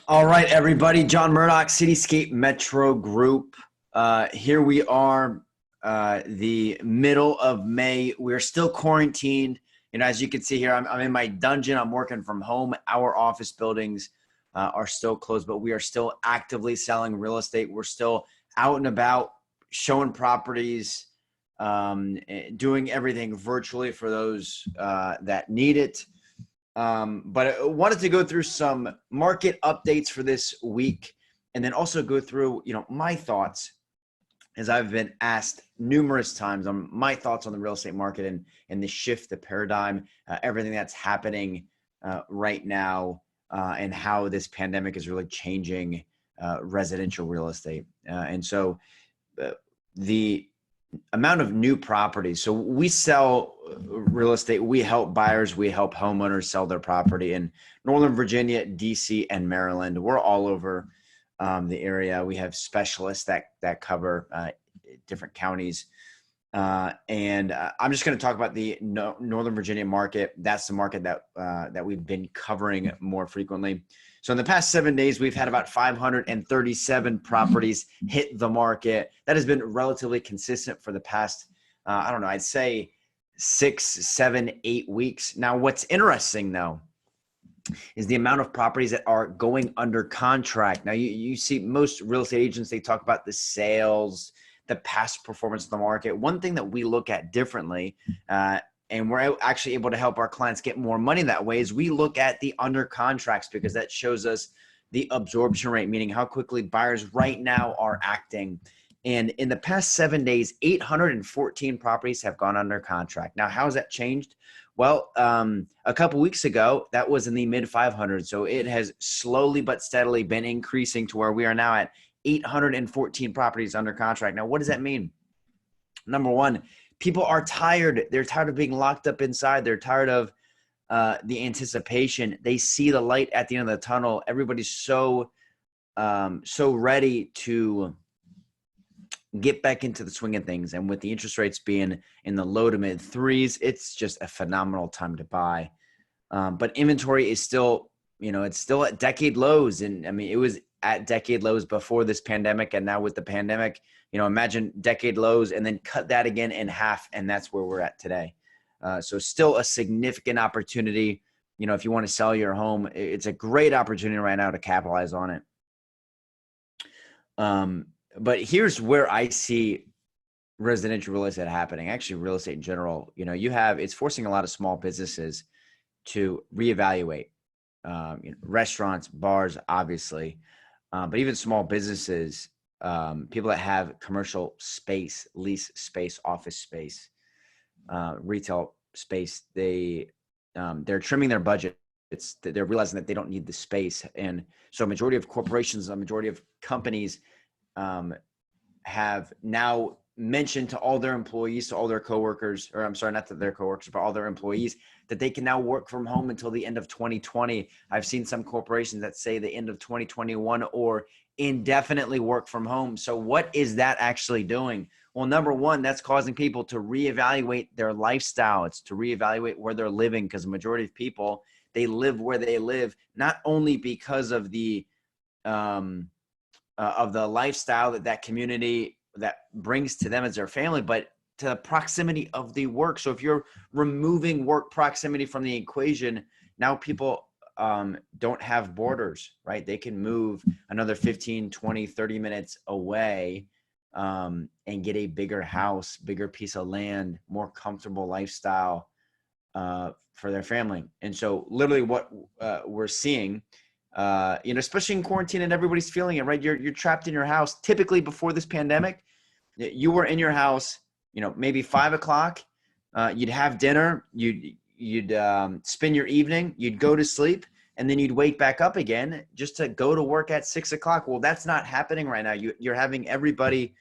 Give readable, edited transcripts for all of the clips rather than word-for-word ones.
All right, everybody. John Murdock, CityScape Metro Group. Here we are, the middle of May. We're still quarantined. As you can see here, I'm in my dungeon. I'm working from home. Our office buildings are still closed, but we are still actively selling real estate. We're still out and about showing properties, doing everything virtually for those that need it. But I wanted to go through some market updates for this week, and then also go through, my thoughts, as I've been asked numerous times, on my thoughts on the real estate market and the shift, the paradigm, everything that's happening right now, and how this pandemic is really changing residential real estate. And so the amount of new properties. So we sell real estate. We help buyers. We help homeowners sell their property in Northern Virginia, DC, and Maryland. We're all over the area. We have specialists that cover different counties. And I'm just going to talk about the Northern Virginia market. That's the market that we've been covering more frequently. So in the past 7 days, we've had about 537 properties hit the market. That has been relatively consistent for the past, I'd say 6, 7, 8 weeks. Now, what's interesting, though, is the amount of properties that are going under contract. Now, you see most real estate agents, they talk about the sales, the past performance of the market. One thing that we look at differently, and we're actually able to help our clients get more money that way, is we look at the under contracts, because that shows us the absorption rate, meaning how quickly buyers right now are acting. And in the past 7 days, 814 properties have gone under contract. Now, how has that changed? Well, a couple weeks ago, that was in the mid 500s. So it has slowly but steadily been increasing to where we are now at 814 properties under contract. Now, what does that mean? Number one, people are tired. They're tired of being locked up inside. They're tired of the anticipation. They see the light at the end of the tunnel. Everybody's so ready to get back into the swing of things. And with the interest rates being in the low to mid threes, it's just a phenomenal time to buy. But inventory is still, it's still at decade lows. And I mean, it was at decade lows before this pandemic. And now with the pandemic, imagine decade lows and then cut that again in half. And that's where we're at today. So still a significant opportunity. If you want to sell your home, it's a great opportunity right now to capitalize on it. But here's where I see residential real estate happening. Actually, real estate in general, it's forcing a lot of small businesses to reevaluate. Restaurants, bars, obviously, but even small businesses, people that have commercial space, lease space, office space, retail space, they're trimming their budget. They're realizing that they don't need the space. And so a majority of corporations, a majority of companies have now mentioned to all their employees, to all their coworkers, or I'm sorry, not to their coworkers, but all their employees, that they can now work from home until the end of 2020. I've seen some corporations that say the end of 2021 or indefinitely work from home. So what is that actually doing? Well, number one, that's causing people to reevaluate their lifestyle. It's to reevaluate where they're living, because the majority of people, they live where they live, not only because of the lifestyle that community that brings to them as their family, but to the proximity of the work. So if you're removing work proximity from the equation, now people don't have borders, right? They can move another 15, 20, 30 minutes away and get a bigger house, bigger piece of land, more comfortable lifestyle for their family. And so literally what we're seeing, especially in quarantine, and everybody's feeling it, right? You're trapped in your house. Typically before this pandemic, you were in your house, maybe 5 o'clock, you'd have dinner, you'd spend your evening, you'd go to sleep, and then you'd wake back up again just to go to work at 6 o'clock. Well, that's not happening right now. You're having everybody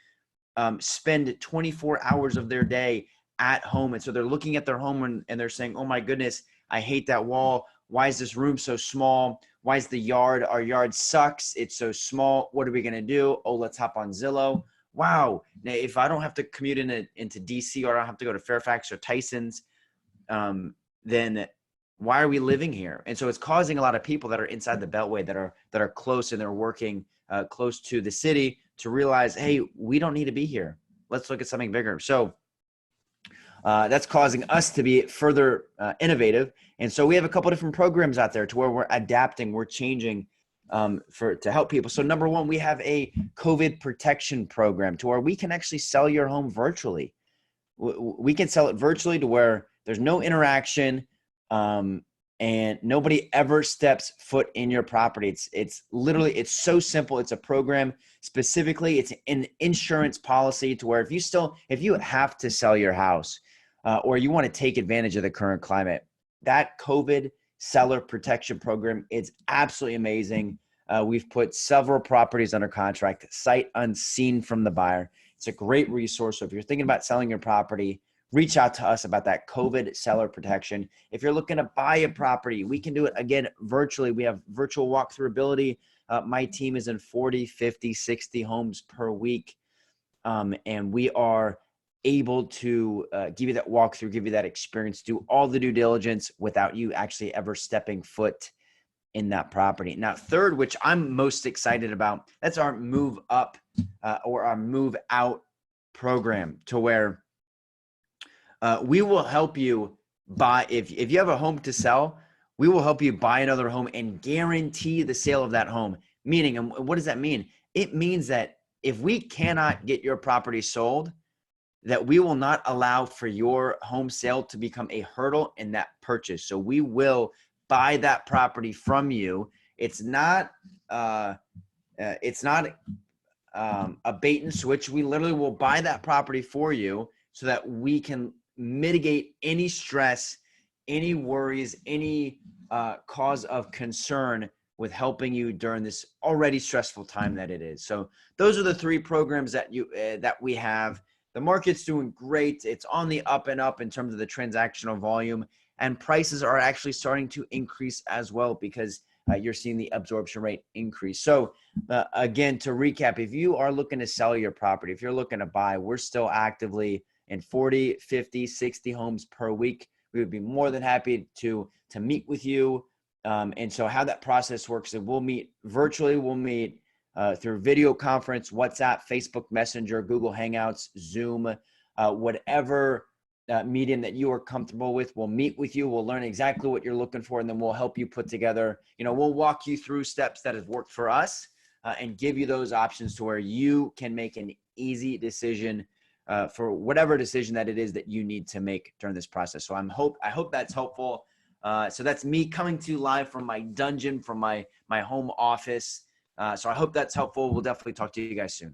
spend 24 hours of their day at home. And so they're looking at their home and they're saying, oh my goodness, I hate that wall. Why is this room so small? Why is our yard sucks. It's so small. What are we going to do? Oh, let's hop on Zillow. Wow. Now, if I don't have to commute into DC, or I don't have to go to Fairfax or Tyson's, then why are we living here? And so it's causing a lot of people that are inside the Beltway that are close and they're working close to the city to realize, hey, we don't need to be here. Let's look at something bigger. So that's causing us to be further innovative. And so we have a couple different programs out there to where we're adapting, we're changing to help people. So number one, we have a COVID protection program to where we can actually sell your home virtually. We can sell it virtually to where there's no interaction and nobody ever steps foot in your property. It's literally, it's so simple. It's a program specifically. It's an insurance policy to where if you have to sell your house or you want to take advantage of the current climate, that COVID seller protection program is absolutely amazing. We've put several properties under contract, sight unseen from the buyer. It's a great resource. So if you're thinking about selling your property, reach out to us about that COVID seller protection. If you're looking to buy a property, we can do it again virtually. We have virtual walkthrough ability. My team is in 40, 50, 60 homes per week. And we are able to give you that walkthrough, give you that experience, do all the due diligence without you actually ever stepping foot in that property. Now, third, which I'm most excited about, that's our move up or our move out program, to where we will help you buy. If you have a home to sell, we will help you buy another home and guarantee the sale of that home. Meaning, and what does that mean? It means that if we cannot get your property sold, that we will not allow for your home sale to become a hurdle in that purchase. So we will buy that property from you. It's not a bait and switch. We literally will buy that property for you so that we can mitigate any stress, any worries, any cause of concern with helping you during this already stressful time that it is. So those are the three programs that we have. The market's doing great. It's on the up and up in terms of the transactional volume, and prices are actually starting to increase as well because you're seeing the absorption rate increase. So again, to recap, if you are looking to sell your property, if you're looking to buy, we're still actively in 40, 50, 60 homes per week. We would be more than happy to meet with you. And so how that process works is we'll meet virtually, we'll meet through video conference, WhatsApp, Facebook Messenger, Google Hangouts, Zoom, whatever medium that you are comfortable with. We'll meet with you. We'll learn exactly what you're looking for, and then we'll help you put together, we'll walk you through steps that have worked for us and give you those options to where you can make an easy decision for whatever decision that it is that you need to make during this process. So I hope that's helpful. So that's me coming to you live from my dungeon, from my home office. So I hope that's helpful. We'll definitely talk to you guys soon.